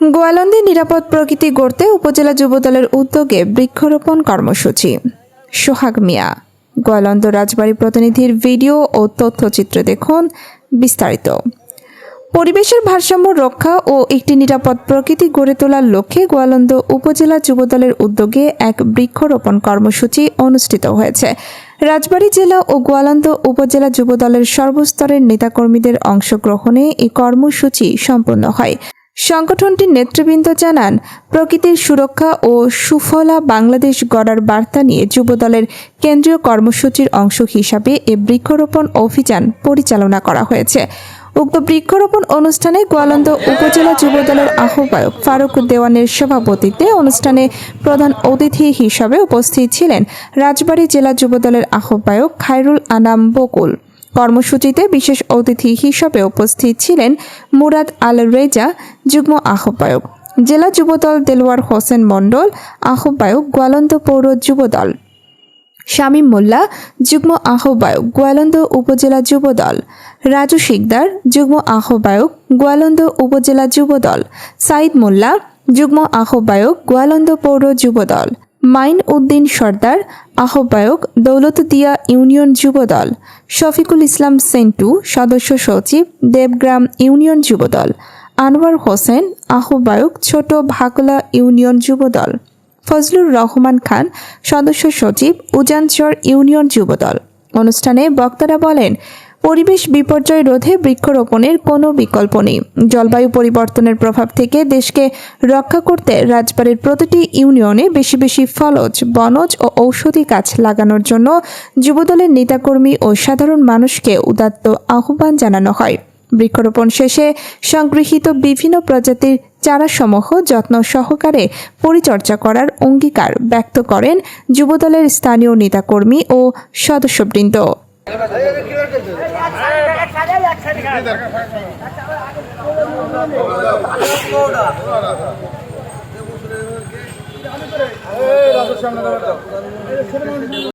গোয়ালন্দে নিরাপদ প্রকৃতি গড়তে উপজেলা যুবদলের উদ্যোগে বৃক্ষরোপণ কর্মসূচি। সোহাগ মিয়া, গোয়ালন্দ রাজবাড়ী প্রতিনিধির ভিডিও ও তথ্যচিত্র দেখুন বিস্তারিত। পরিবেশের ভারসাম্য রক্ষা ও একটি নিরাপদ প্রকৃতি গড়ে তোলার লক্ষ্যে গোয়ালন্দ উপজেলা যুবদলের উদ্যোগে এক বৃক্ষরোপণ কর্মসূচি অনুষ্ঠিত হয়েছে। রাজবাড়ী জেলা ও গোয়ালন্দ উপজেলা যুবদলের সর্বস্তরের নেতাকর্মীদের অংশগ্রহণে এই কর্মসূচি সম্পন্ন হয়। সংগঠনটির নেতৃবৃন্দ জানান, প্রকৃতির সুরক্ষা ও সুফলা বাংলাদেশ গড়ার বার্তা নিয়ে যুবদলের কেন্দ্রীয় কর্মসূচির অংশ হিসাবে এ বৃক্ষরোপণ অভিযান পরিচালনা করা হয়েছে। উক্ত বৃক্ষরোপণ অনুষ্ঠানে গোয়ালন্দ উপজেলা যুবদলের আহ্বায়ক ফারুক দেওয়ানের সভাপতিত্বে অনুষ্ঠানে প্রধান অতিথি হিসাবে উপস্থিত ছিলেন রাজবাড়ী জেলা যুবদলের আহ্বায়ক খায়রুল আনাম বকুল। কর্মসূচিতে বিশেষ অতিথি হিসেবে উপস্থিত ছিলেন মুরাদ আল রেজা, যুগ্ম আহ্বায়ক, জেলা যুবদল দেলোয়ার হোসেন মণ্ডল, আহ্বায়ক গোয়ালন্দ পৌর যুবদল, শামীম মোল্লা, যুগ্ম আহ্বায়ক গোয়ালন্দ উপজেলা যুবদল, রাজু শিকদার, যুগ্ম আহ্বায়ক গোয়ালন্দ উপজেলা যুবদল, সাইদ মোল্লা, যুগ্ম আহ্বায়ক গোয়ালন্দ পৌর যুবদল, মাইন উদ্দিন সর্দার, আহ্বায়ক দৌলতদিয়া ইউনিয়ন যুবদল, শফিকুল ইসলাম সেন্টু, সদস্য সচিব দেবগ্রাম ইউনিয়ন যুবদল, আনোয়ার হোসেন, আহ্বায়ক ছোট ভাকলা ইউনিয়ন যুবদল, ফজলুর রহমান খান, সদস্য সচিব উজানচর ইউনিয়ন যুবদল। অনুষ্ঠানে বক্তারা বলেন, পরিবেশ বিপর্যয় রোধে বৃক্ষরোপণের কোনো বিকল্প নেই। জলবায়ু পরিবর্তনের প্রভাব থেকে দেশকে রক্ষা করতে রাজবাড়ীর প্রতিটি ইউনিয়নে বেশি বেশি ফলজ, বনজ ও ঔষধি গাছ লাগানোর জন্য যুবদলের নেতাকর্মী ও সাধারণ মানুষকে উদাত্ত আহ্বান জানানো হয়। বৃক্ষরোপণ শেষে সংগৃহীত বিভিন্ন প্রজাতির চারাসমূহ যত্ন সহকারে পরিচর্যা করার অঙ্গীকার ব্যক্ত করেন যুবদলের স্থানীয় নেতাকর্মী ও সদস্যবৃন্দ।